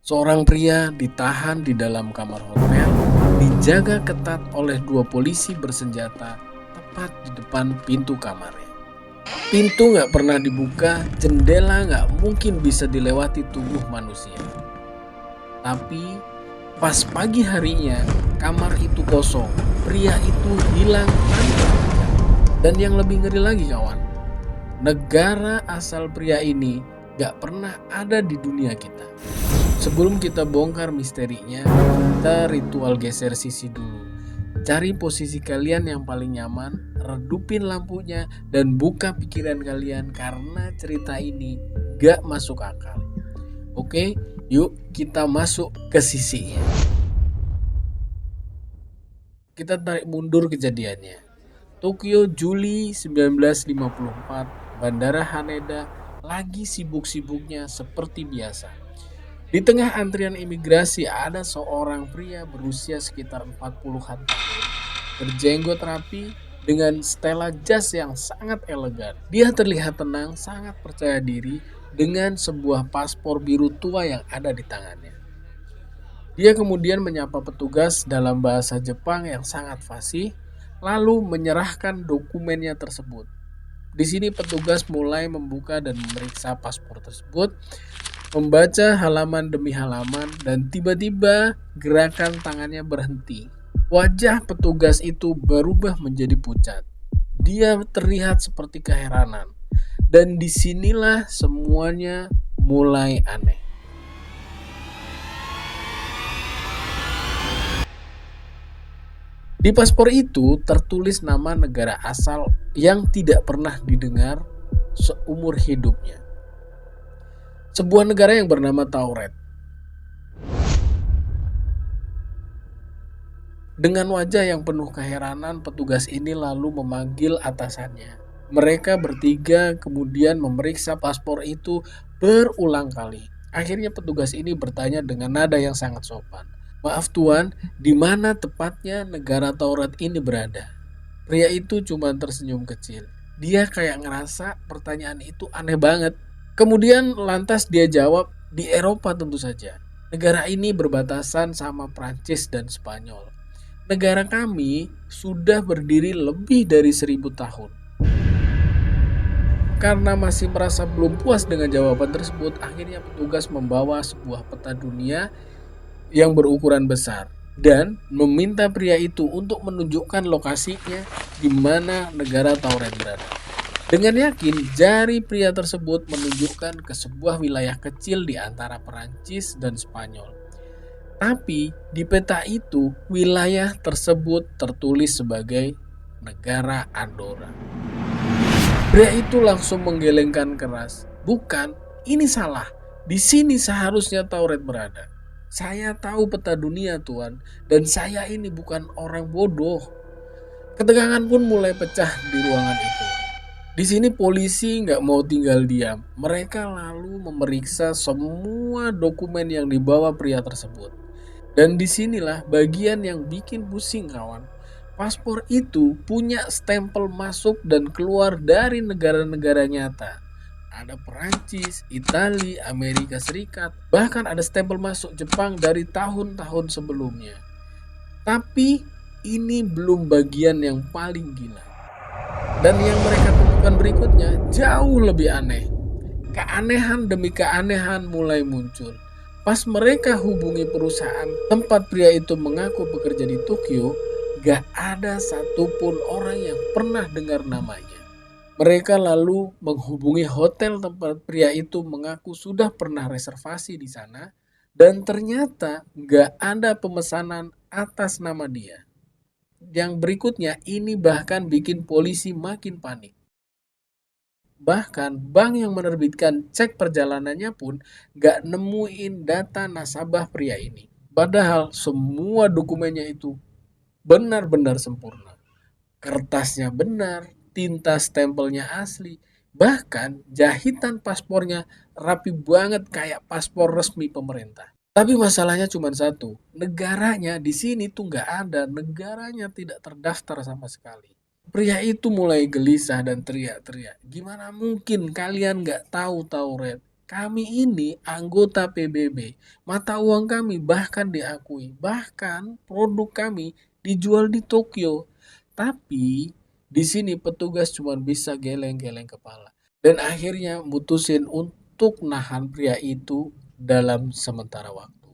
Seorang pria ditahan di dalam kamar hotel, dijaga ketat oleh dua polisi bersenjata tepat di depan pintu kamarnya. Pintu nggak pernah dibuka, jendela nggak mungkin bisa dilewati tubuh manusia. Tapi pas pagi harinya, kamar itu kosong, pria itu hilang tanpa jejak. Dan yang lebih ngeri lagi kawan, negara asal pria ini nggak pernah ada di dunia kita. Sebelum kita bongkar misterinya, kita ritual geser sisi dulu. Cari posisi kalian yang paling nyaman, redupin lampunya, dan buka pikiran kalian karena cerita ini gak masuk akal. Oke, yuk kita masuk ke sisinya. Kita tarik mundur kejadiannya. Tokyo Juli 1954, Bandara Haneda lagi sibuk-sibuknya seperti biasa. Di tengah antrian imigrasi ada seorang pria berusia sekitar 40-an tahun, berjenggot rapi dengan setelan jas yang sangat elegan. Dia terlihat tenang, sangat percaya diri dengan sebuah paspor biru tua yang ada di tangannya. Dia kemudian menyapa petugas dalam bahasa Jepang yang sangat fasih, lalu menyerahkan dokumennya tersebut. Di sini petugas mulai membuka dan memeriksa paspor tersebut, membaca halaman demi halaman, dan tiba-tiba gerakan tangannya berhenti. Wajah petugas itu berubah menjadi pucat. Dia terlihat seperti keheranan. Dan disinilah semuanya mulai aneh. Di paspor itu tertulis nama negara asal yang tidak pernah didengar seumur hidupnya. Sebuah negara yang bernama Tauret. Dengan wajah yang penuh keheranan, petugas ini lalu memanggil atasannya. Mereka bertiga kemudian memeriksa paspor itu berulang kali. Akhirnya petugas ini bertanya dengan nada yang sangat sopan. Maaf tuan, di mana tepatnya negara Tauret ini berada? Pria itu cuma tersenyum kecil. Dia kayak ngerasa pertanyaan itu aneh banget. Kemudian lantas dia jawab, di Eropa tentu saja. Negara ini berbatasan sama Prancis dan Spanyol. Negara kami sudah berdiri lebih dari 1000 tahun. Karena masih merasa belum puas dengan jawaban tersebut, akhirnya petugas membawa sebuah peta dunia yang berukuran besar dan meminta pria itu untuk menunjukkan lokasinya di mana negara Tauret berada. Dengan yakin, jari pria tersebut menunjukkan ke sebuah wilayah kecil di antara Perancis dan Spanyol. Tapi di peta itu, wilayah tersebut tertulis sebagai negara Andorra. Pria itu langsung menggelengkan keras. Bukan, ini salah. Di sini seharusnya Tauret berada. Saya tahu peta dunia, Tuan, dan saya ini bukan orang bodoh. Ketegangan pun mulai pecah di ruangan itu. Di sini polisi nggak mau tinggal diam. Mereka lalu memeriksa semua dokumen yang dibawa pria tersebut. Dan disinilah bagian yang bikin pusing kawan. Paspor itu punya stempel masuk dan keluar dari negara-negara nyata. Ada Perancis, Italia, Amerika Serikat, bahkan ada stempel masuk Jepang dari tahun-tahun sebelumnya. Tapi ini belum bagian yang paling gila. Dan yang mereka temukan berikutnya jauh lebih aneh. Keanehan demi keanehan mulai muncul. Pas mereka hubungi perusahaan tempat pria itu mengaku bekerja di Tokyo, gak ada satupun orang yang pernah dengar namanya. Mereka lalu menghubungi hotel tempat pria itu mengaku sudah pernah reservasi di sana, dan ternyata gak ada pemesanan atas nama dia. Yang berikutnya ini bahkan bikin polisi makin panik. Bahkan bank yang menerbitkan cek perjalanannya pun gak nemuin data nasabah pria ini. Padahal semua dokumennya itu benar-benar sempurna. Kertasnya benar, tinta stempelnya asli, bahkan jahitan paspornya rapi banget kayak paspor resmi pemerintah. Tapi masalahnya cuma satu, negaranya di sini tuh nggak ada, negaranya tidak terdaftar sama sekali. Pria itu mulai gelisah dan teriak-teriak, gimana mungkin kalian nggak tahu Tauret? Kami ini anggota PBB. Mata uang kami bahkan diakui. Bahkan produk kami dijual di Tokyo. Tapi di sini petugas cuma bisa geleng-geleng kepala. Dan akhirnya mutusin untuk nahan pria itu dalam sementara waktu.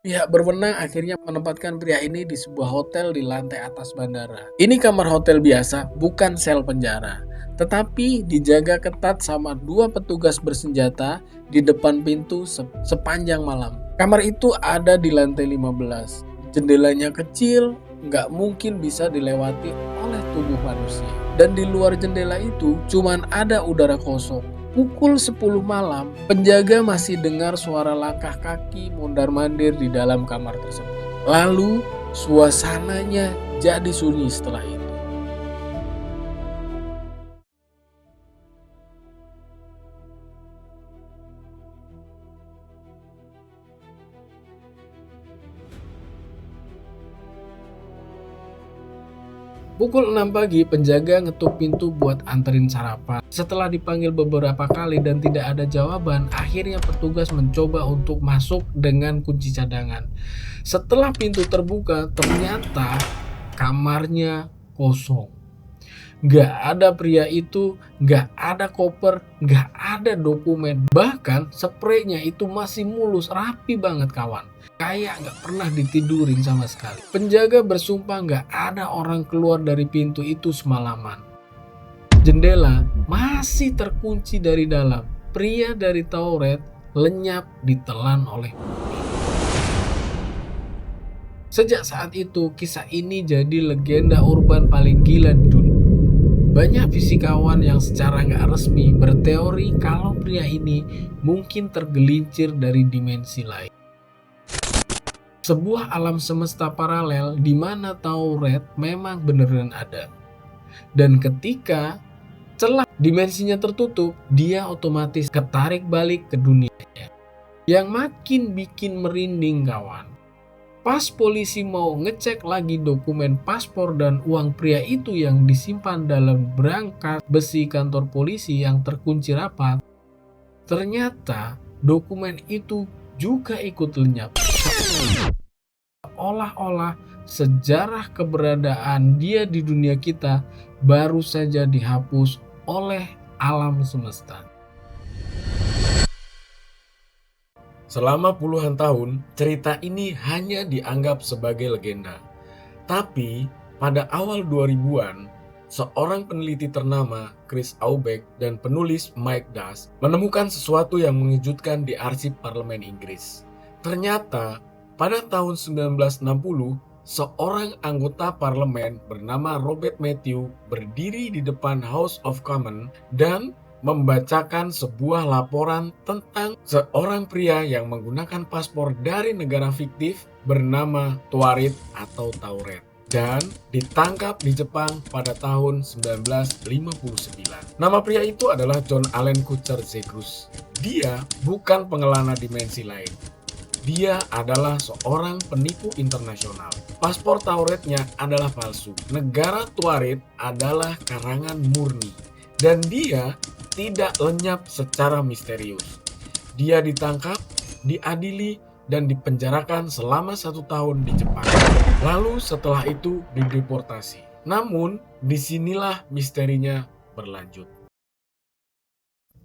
Pihak berwenang akhirnya menempatkan pria ini di sebuah hotel di lantai atas bandara. Ini kamar hotel biasa, bukan sel penjara. Tetapi dijaga ketat sama dua petugas bersenjata di depan pintu sepanjang malam. Kamar itu ada di lantai 15. Jendelanya kecil, nggak mungkin bisa dilewati oleh tubuh manusia. Dan di luar jendela itu cuman ada udara kosong. Pukul 10 malam, penjaga masih dengar suara langkah kaki mondar-mandir di dalam kamar tersebut. Lalu, suasananya jadi sunyi setelah itu. Pukul 6 pagi, penjaga ngetuk pintu buat anterin sarapan. Setelah dipanggil beberapa kali dan tidak ada jawaban, akhirnya petugas mencoba untuk masuk dengan kunci cadangan. Setelah pintu terbuka, ternyata kamarnya kosong. Gak ada pria itu, gak ada koper, gak ada dokumen. Bahkan spraynya itu masih mulus, rapi banget kawan. Kayak gak pernah ditidurin sama sekali. Penjaga bersumpah gak ada orang keluar dari pintu itu semalaman. Jendela masih terkunci dari dalam. Pria dari Tauret lenyap ditelan oleh bumi. Sejak saat itu, kisah ini jadi legenda urban paling gila di dunia. Banyak fisikawan yang secara nggak resmi berteori kalau pria ini mungkin tergelincir dari dimensi lain. Sebuah alam semesta paralel di mana Tauret memang beneran ada. Dan ketika celah dimensinya tertutup, dia otomatis ketarik balik ke dunianya. Yang makin bikin merinding kawan. Pas polisi mau ngecek lagi dokumen paspor dan uang pria itu yang disimpan dalam berangkas besi kantor polisi yang terkunci rapat, ternyata dokumen itu juga ikut lenyap. Seolah-olah sejarah keberadaan dia di dunia kita baru saja dihapus oleh alam semesta. Selama puluhan tahun, cerita ini hanya dianggap sebagai legenda. Tapi, pada awal 2000-an, seorang peneliti ternama, Chris Aubeck, dan penulis Mike Das menemukan sesuatu yang mengejutkan di arsip parlemen Inggris. Ternyata, pada tahun 1960, seorang anggota parlemen bernama Robert Matthew berdiri di depan House of Commons dan membacakan sebuah laporan tentang seorang pria yang menggunakan paspor dari negara fiktif bernama Tuarit atau Tauret dan ditangkap di Jepang pada tahun 1959. Nama pria itu adalah John Allen Kutcher Zegrus. Dia bukan pengelana dimensi lain. Dia adalah seorang penipu internasional. Paspor Tauretnya adalah palsu. Negara Tuarit adalah karangan murni. Dan dia tidak lenyap secara misterius. Dia ditangkap, diadili, dan dipenjarakan selama 1 tahun di Jepang. Lalu setelah itu dideportasi. Namun, disinilah misterinya berlanjut.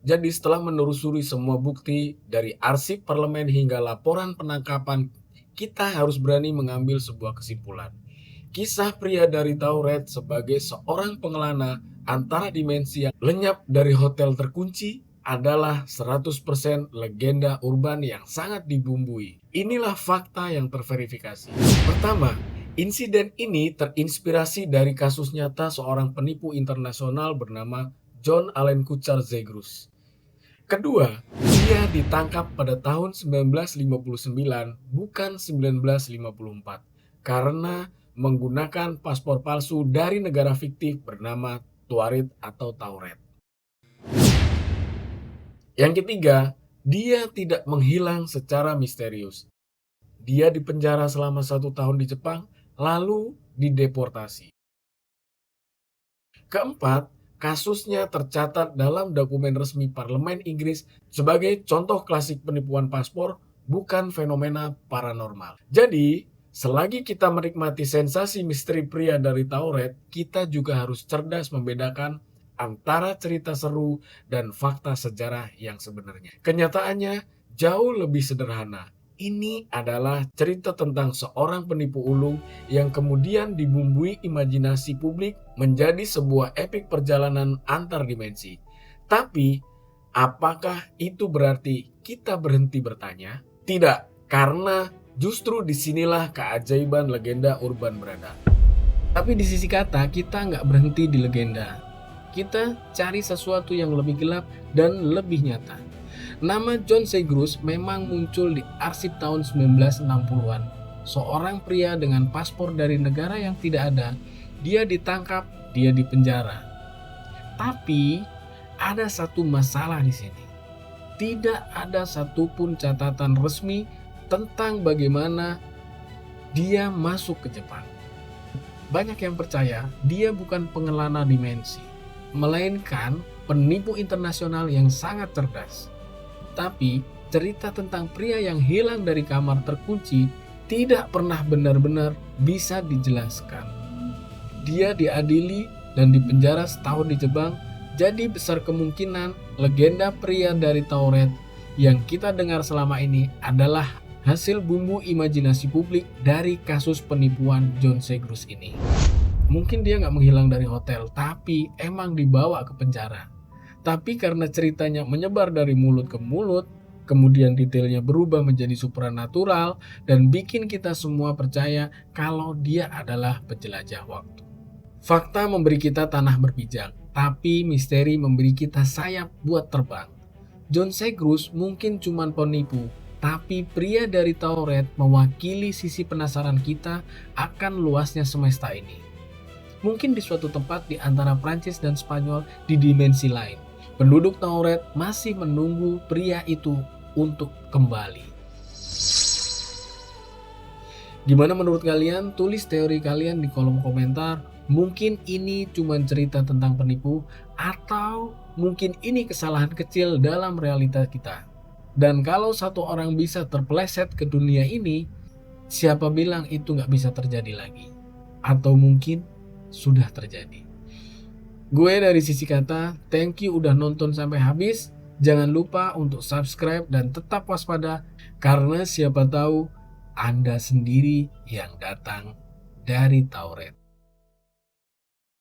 Jadi setelah menelusuri semua bukti dari arsip parlemen hingga laporan penangkapan, kita harus berani mengambil sebuah kesimpulan. Kisah pria dari Tauret sebagai seorang pengelana antara dimensi yang lenyap dari hotel terkunci adalah 100% legenda urban yang sangat dibumbui. Inilah fakta yang terverifikasi. Pertama, insiden ini terinspirasi dari kasus nyata seorang penipu internasional bernama John Allen Kutcher Zegrus. Kedua, dia ditangkap pada tahun 1959 bukan 1954 karena menggunakan paspor palsu dari negara fiktif bernama Tuarit atau Tauret. Yang ketiga, dia tidak menghilang secara misterius. Dia dipenjara selama 1 tahun di Jepang, lalu dideportasi. Keempat, Kasusnya tercatat dalam dokumen resmi Parlemen Inggris sebagai contoh klasik penipuan paspor, bukan fenomena paranormal. Jadi, selagi kita menikmati sensasi misteri pria dari Tauret, kita juga harus cerdas membedakan antara cerita seru dan fakta sejarah yang sebenarnya. Kenyataannya jauh lebih sederhana. Ini adalah cerita tentang seorang penipu ulung yang kemudian dibumbui imajinasi publik menjadi sebuah epik perjalanan antar dimensi. Tapi, apakah itu berarti kita berhenti bertanya? Tidak, karena justru disinilah keajaiban legenda urban berada. Tapi di sisi kata, kita nggak berhenti di legenda. Kita cari sesuatu yang lebih gelap dan lebih nyata. Nama John Segrus memang muncul di arsip tahun 1960-an. Seorang pria dengan paspor dari negara yang tidak ada, dia ditangkap, dia dipenjara. Tapi ada satu masalah di sini. Tidak ada satupun catatan resmi tentang bagaimana dia masuk ke Jepang. Banyak yang percaya dia bukan pengelana dimensi, melainkan penipu internasional yang sangat cerdas. Tapi cerita tentang pria yang hilang dari kamar terkunci tidak pernah benar-benar bisa dijelaskan. Dia diadili dan dipenjara setahun di Jepang, jadi besar kemungkinan legenda pria dari Tauret yang kita dengar selama ini adalah hasil bumbu imajinasi publik dari kasus penipuan John Segrus ini. Mungkin dia nggak menghilang dari hotel, tapi emang dibawa ke penjara. Tapi karena ceritanya menyebar dari mulut ke mulut, kemudian detailnya berubah menjadi supranatural dan bikin kita semua percaya kalau dia adalah penjelajah waktu. Fakta memberi kita tanah berpijak, tapi misteri memberi kita sayap buat terbang. John Segrus mungkin cuma penipu, tapi pria dari Tauret mewakili sisi penasaran kita akan luasnya semesta ini. Mungkin di suatu tempat di antara Prancis dan Spanyol di dimensi lain, penduduk Tauret masih menunggu pria itu untuk kembali. Gimana menurut kalian? Tulis teori kalian di kolom komentar. Mungkin ini cuma cerita tentang penipu, atau mungkin ini kesalahan kecil dalam realita kita. Dan kalau satu orang bisa terpeleset ke dunia ini, siapa bilang itu nggak bisa terjadi lagi? Atau mungkin sudah terjadi. Gue dari Sisi Kata, thank you udah nonton sampai habis. Jangan lupa untuk subscribe dan tetap waspada, karena siapa tahu Anda sendiri yang datang dari Tauret.